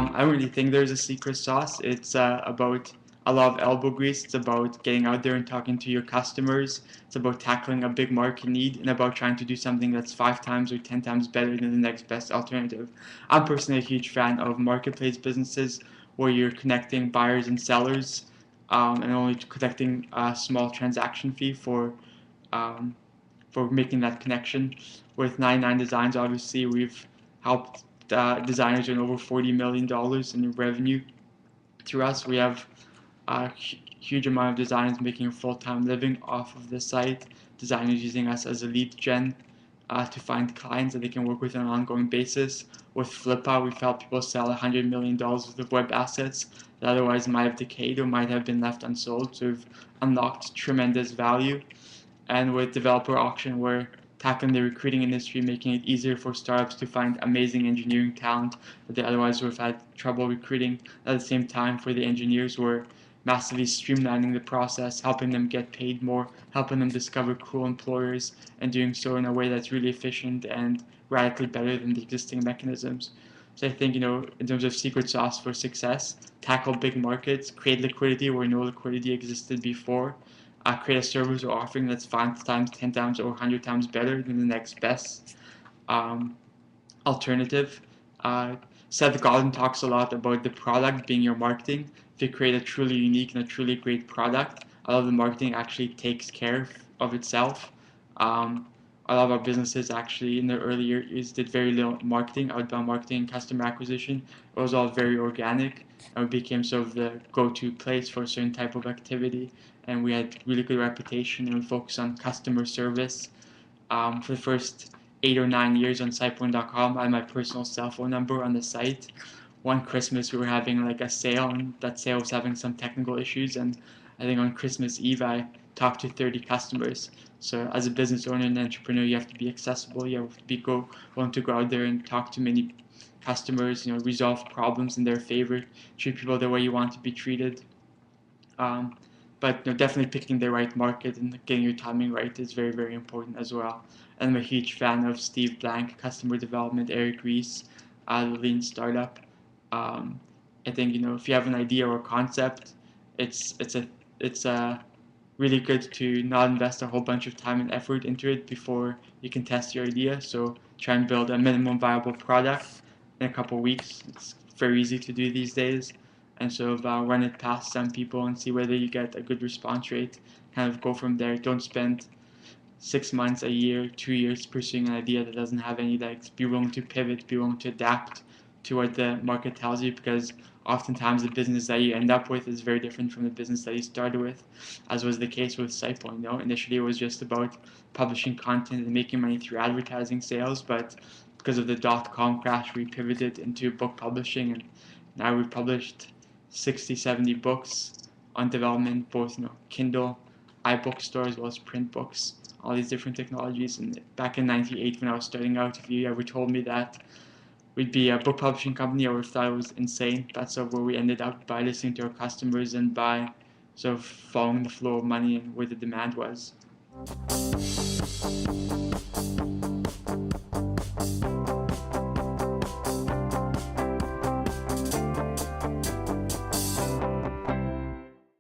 I don't really think there's a secret sauce. It's about a lot of elbow grease. It's about getting out there and talking to your customers. It's about tackling a big market need and about trying to do something that's 5 times or 10 times better than the next best alternative. I'm personally a huge fan of marketplace businesses where you're connecting buyers and sellers and only collecting a small transaction fee um, for making that connection. With 99 Designs, obviously, we've helped designers earn over $40 million in revenue through us. We have a huge amount of designers making a full-time living off of the site, designers using us as a lead gen to find clients that they can work with on an ongoing basis. With Flippa, we've helped people sell $100 million worth of web assets that otherwise might have decayed or might have been left unsold. So we've unlocked tremendous value. And with Developer Auction, we're tackling the recruiting industry, making it easier for startups to find amazing engineering talent that they otherwise would have had trouble recruiting. At the same time, for the engineers, we're massively streamlining the process, helping them get paid more, helping them discover cool employers, and doing so in a way that's really efficient and radically better than the existing mechanisms. So I think, in terms of secret sauce for success, tackle big markets, create liquidity where no liquidity existed before, create a service or offering that's 5 times, 10 times, or 100 times better than the next best um, alternative. Seth Godin talks a lot about the product being your marketing. If you create a truly unique and a truly great product, a lot of the marketing actually takes care of itself. A lot of our businesses actually in the early years did very little marketing, outbound marketing, and customer acquisition. It was all very organic, and we became sort of the go-to place for a certain type of activity. And we had really good reputation, and we focused on customer service. For the first 8 or 9 years on SitePoint.com, I had my personal cell phone number on the site. One Christmas we were having like a sale, and that sale was having some technical issues, and I think on Christmas Eve I talked to 30 customers. So as a business owner and entrepreneur, you have to be accessible. You have to be willing to go out there and talk to many customers. Resolve problems in their favor, treat people the way you want to be treated. But definitely picking the right market and getting your timing right is very, very important as well. And I'm a huge fan of Steve Blank, customer development, Eric Ries, the Lean Startup. I think if you have an idea or a concept, it's really good to not invest a whole bunch of time and effort into it before you can test your idea. So try and build a minimum viable product in a couple of weeks. It's very easy to do these days, and sort of run it past some people and see whether you get a good response rate. Kind of go from there. Don't spend 6 months, a year, 2 years pursuing an idea that doesn't have any legs. Be willing to pivot, be willing to adapt to what the market tells you, because oftentimes the business that you end up with is very different from the business that you started with, as was the case with SitePoint. Initially it was just about publishing content and making money through advertising sales, but because of the .com crash, we pivoted into book publishing, and now we've published 60, 70 books on development, both Kindle, iBookstore, as well as print books, all these different technologies. And back in '98, when I was starting out, if you ever told me that we'd be a book publishing company, I would have thought it was insane. That's sort of where we ended up, by listening to our customers and by sort of following the flow of money and where the demand was.